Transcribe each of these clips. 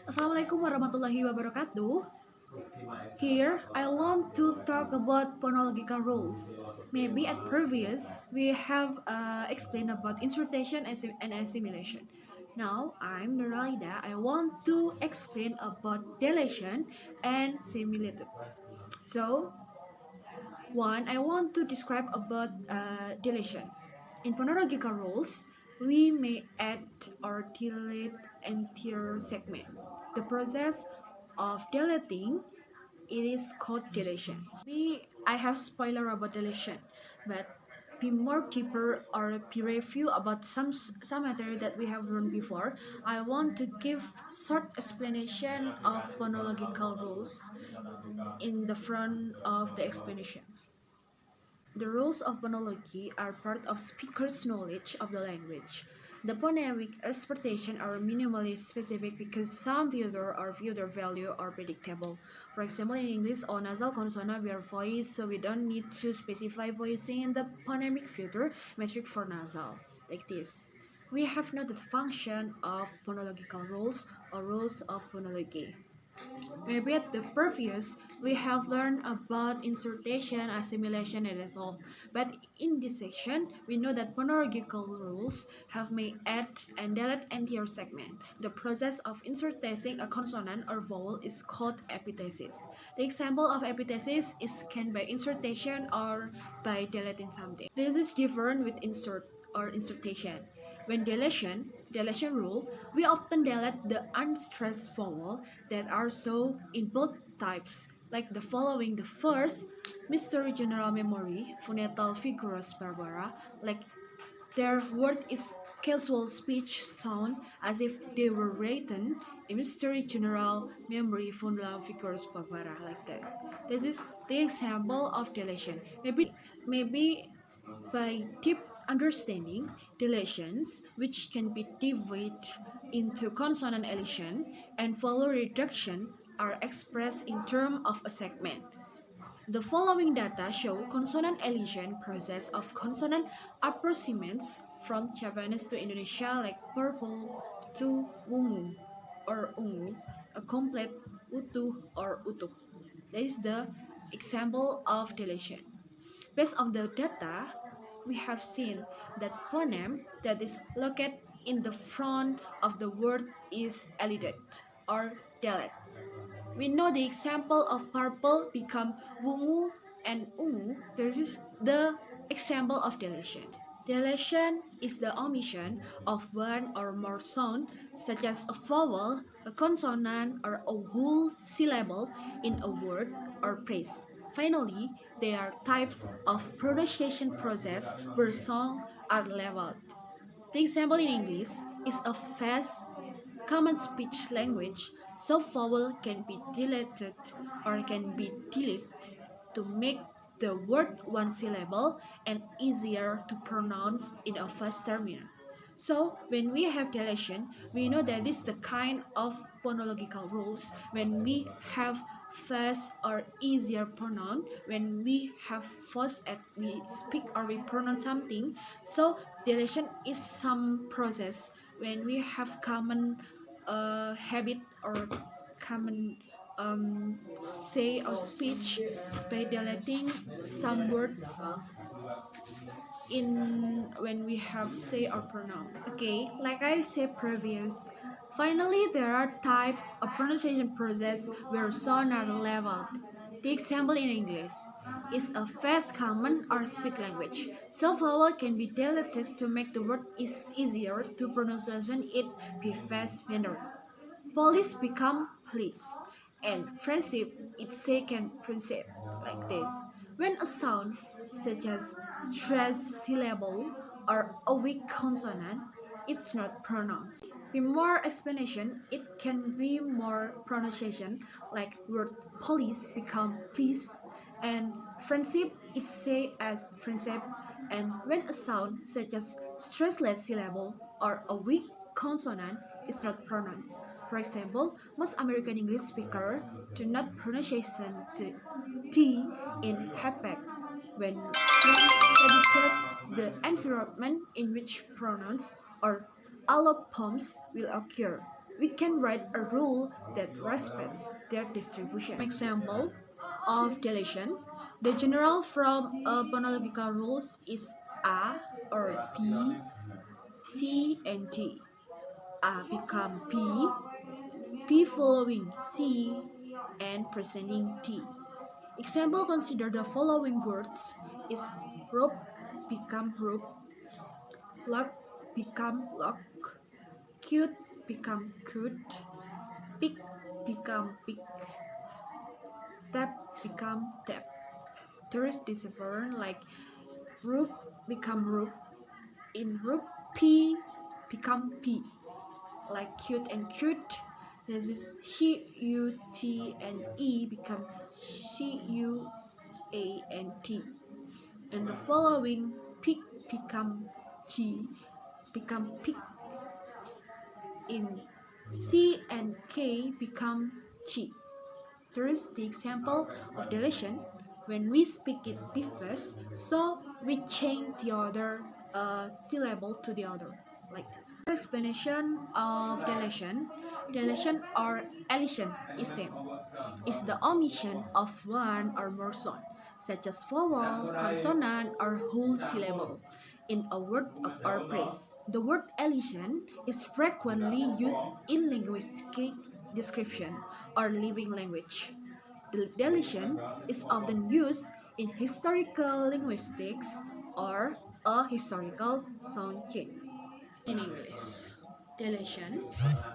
Assalamualaikum warahmatullahi wabarakatuh. Here, I want to talk about phonological rules. Maybe at previous, we have explained about insertion and assimilation. Now, I'm Nurul Aida. I want to explain about deletion and similitude. So, one, I want to describe about deletion. In phonological rules, we may add or delete entire segment. The process of deleting it is called deletion. I have spoiler about deletion, but be more deeper or be review about some material that we have learned before. I want to give short explanation of phonological rules in the front of the explanation. The rules of phonology are part of speakers' knowledge of the language. The phonemic expectations are minimally specific because some filter value are predictable. For example, in English, all nasal consonants were voiced, so we don't need to specify voicing in the phonemic filter metric for nasal, like this. We have noted the function of phonological rules or rules of phonology. Maybe at the previous, we have learned about insertion, assimilation, and all. But in this section, we know that phonological rules have may add and delete entire segment. The process of inserting a consonant or vowel is called epitasis. The example of epitasis is can by insertion or by deleting something. This is different with insert or insertion. When deletion rule, we often delete the unstressed vowel that are so in both types, like the following. The first, mystery general memory, phonetal figures barbara, like their word is casual speech sound as if they were written in mystery general memory phonetal figures barbara, like that. This is the example of deletion. Maybe by deep understanding, deletions, which can be divided into consonant elision and vowel reduction, are expressed in terms of a segment. The following data show consonant elision process of consonant approximates from Japanese to Indonesia, like purple to ungu or ungu, a complete utu or utuk. That is the example of deletion. Based on the data, we have seen that phoneme that is located in the front of the word is elided or deleted. We know the example of purple become wungu and ungu. This is the example of deletion. Deletion is the omission of one or more sound, such as a vowel, a consonant, or a whole syllable in a word or phrase. Finally, there are types of pronunciation process where songs are leveled. The example in English is a fast, common speech language, so vowel can be deleted or can be deleted to make the word one syllable and easier to pronounce in a faster manner. So when we have deletion, we know that this is the kind of phonological rules. When we have fast or easier pronoun, when we have first at we speak or we pronounce something, so deletion is some process when we have common habit or common say or speech by deleting some word in when we have say or pronoun. Okay, like I said previous, finally there are types of pronunciation process where sound are leveled. The example in English is a fast common or speech language. So vowel can be deleted to make the word easier to pronunciation it be fast manner. Police become police, and friendship it's second friendship, like this. When a sound such as stressed syllable or a weak consonant, it's not pronounced. With more explanation, it can be more pronunciation, like word police become please, and friendship it say as friendship. And when a sound such as stressless syllable or a weak consonant is not pronounced. For example, most American English speakers do not pronunciation the T in HAPEC when predicted the environment in which pronouns or allophones will occur. we can write a rule that respects their distribution. Example of deletion. The general from a phonological rules is A or B, C, and D. A become P following C, and presenting D. Example, consider the following words is rope become rope, lock become lock, cute become cute, pick become pick, tap become tap. There is this different like rope become rope, in rope P become P, like cute and cute. There's this C-U-T and E become C-U-A-N-T. And the following pick become G become pick, in C and K become G. There is the example of deletion when we speak it P first, so we change the other syllable to the other, like this. Explanation of deletion. Deletion or elision is same. Is the omission of one or more sound, such as vowel, consonant, or whole syllable in a word or phrase. The word elision is frequently used in linguistic description or living language. The deletion is often used in historical linguistics or a historical sound change. In English, deletion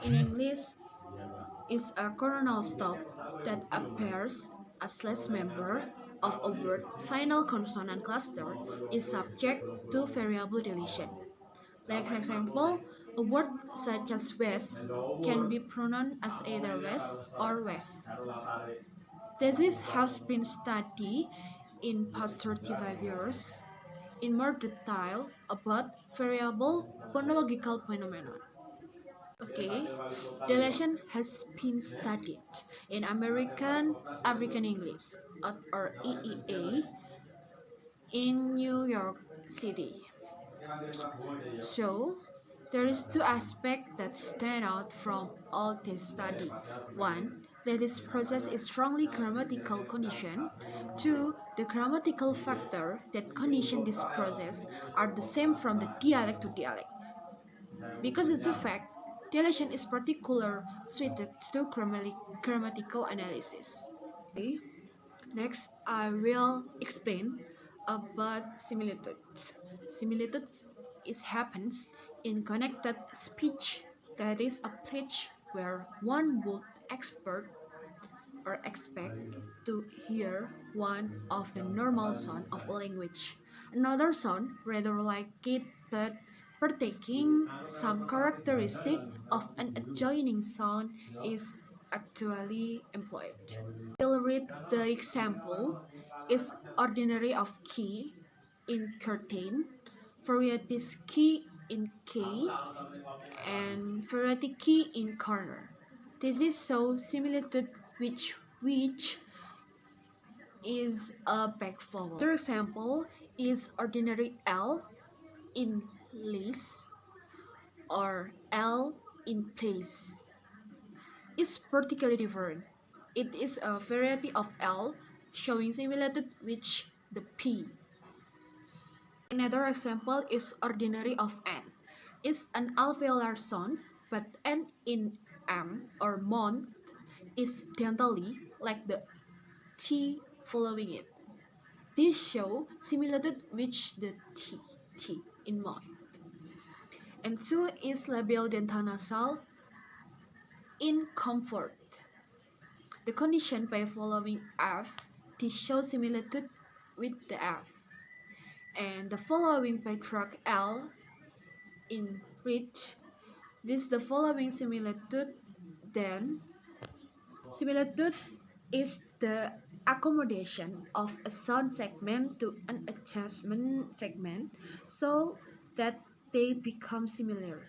in English is a coronal stop that appears as last member of a word final consonant cluster is subject to variable deletion. Like example, a word such as west can be pronounced as either west or west. This has been studied in past 35 years in more detail about variable phonological phenomena. Okay, deletion has been studied in American African English or EEA in New York City. So, there is two aspects that stand out from all this study. One, that this process is strongly grammatical condition. Two, the grammatical factor that condition this process are the same from the dialect to dialect. Because of the fact, deletion is particularly suited to grammatical analysis. Okay. Next, I will explain about similitude. Similitude happens in connected speech, that is a pitch where one would expect to hear one of the normal sound of a language. Another sound rather like it but partaking some characteristic of an adjoining sound is actually employed. We'll read the example is ordinary of key in curtain, varieties key in K, and variety key in corner. This is so similitude which is a back vowel. Another example is ordinary L in list or L in place. It's particularly different. It is a variety of L showing similitude with the P. Another example is ordinary of N. It's an alveolar sound, but N in M or month is dentally like the T following it. This show similitude with the T in month. And two is labial dentanasal in comfort. The condition by following F, this shows similitude with the F. And the following by track L in reach, this the following similitude. Then similitude is the accommodation of a sound segment to an adjustment segment so that they become similar.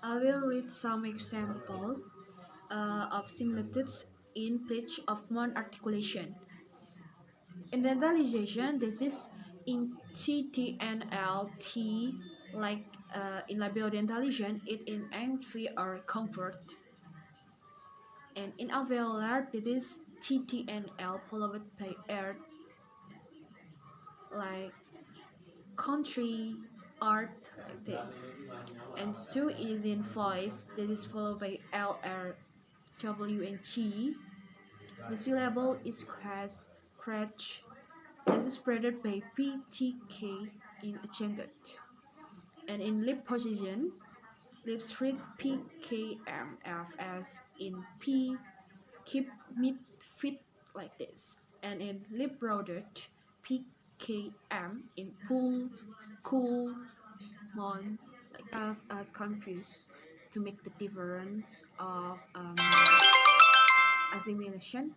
I will read some example of similitudes in pitch of non-articulation. In dentalization, this is in T, T, N, L, T, Like in liability intelligence, it in entry or comfort. And in alveolar, it is TT and L followed by R, like country, art, like this. And 2 is in voice, that is followed by L, R, W, and G. The syllable is class, crutch. This is spreaded by P, T, K in adjunct. And in lip position, lips read P, K, M, F, S in P, keep, meet, fit, like this. And in lip broadened, P, K, M in pull, cool, mon, like have confused to make the difference of assimilation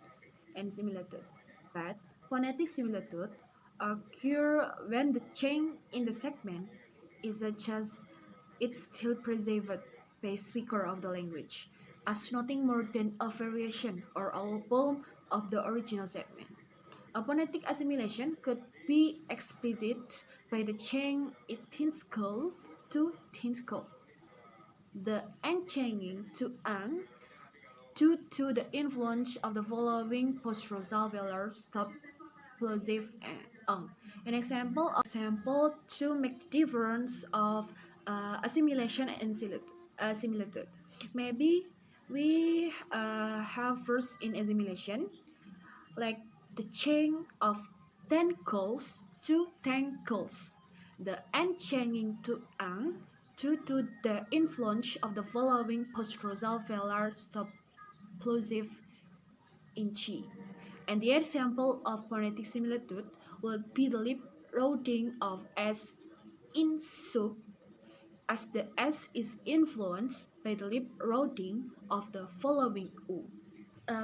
and similitude. But phonetic similitude occur when the change in the segment is just it's still preserved by speaker of the language as nothing more than a variation or album of the original segment. A phonetic assimilation could be expedited by the change in tinscle to tinscle. The changing to ang due to the influence of the following post-rosalveolar stop plosive ang. An example to make the difference of assimilation and similitude. Maybe we have first in assimilation, like the chain of tentacles to tentacles. The changing to ang due to the influence of the following post-rosalveolar stop plosive in G. And the example of phonetic similitude would be the lip routing of S in soup, as the S is influenced by the lip routing of the following U.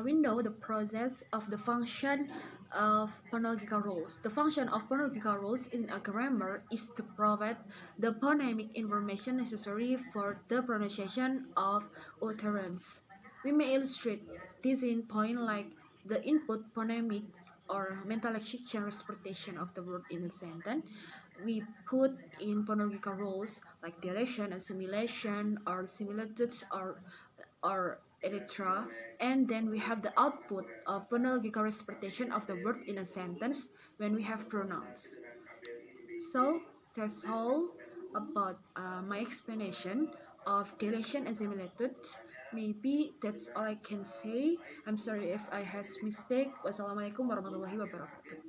We know the process of the function of phonological rules. The function of phonological rules in a grammar is to provide the phonemic information necessary for the pronunciation of utterance. We may illustrate this in point like the input phonemic or mental excitation interpretation of the word in a sentence. We put in phonological rules like deletion, assimilation, or similitudes, or etc. And then we have the output of phonological interpretation of the word in a sentence when we have pronouns. So that's all about my explanation of deletion and similitude. Maybe that's all I can say. I'm sorry if I has mistake. Wassalamualaikum warahmatullahi wabarakatuh.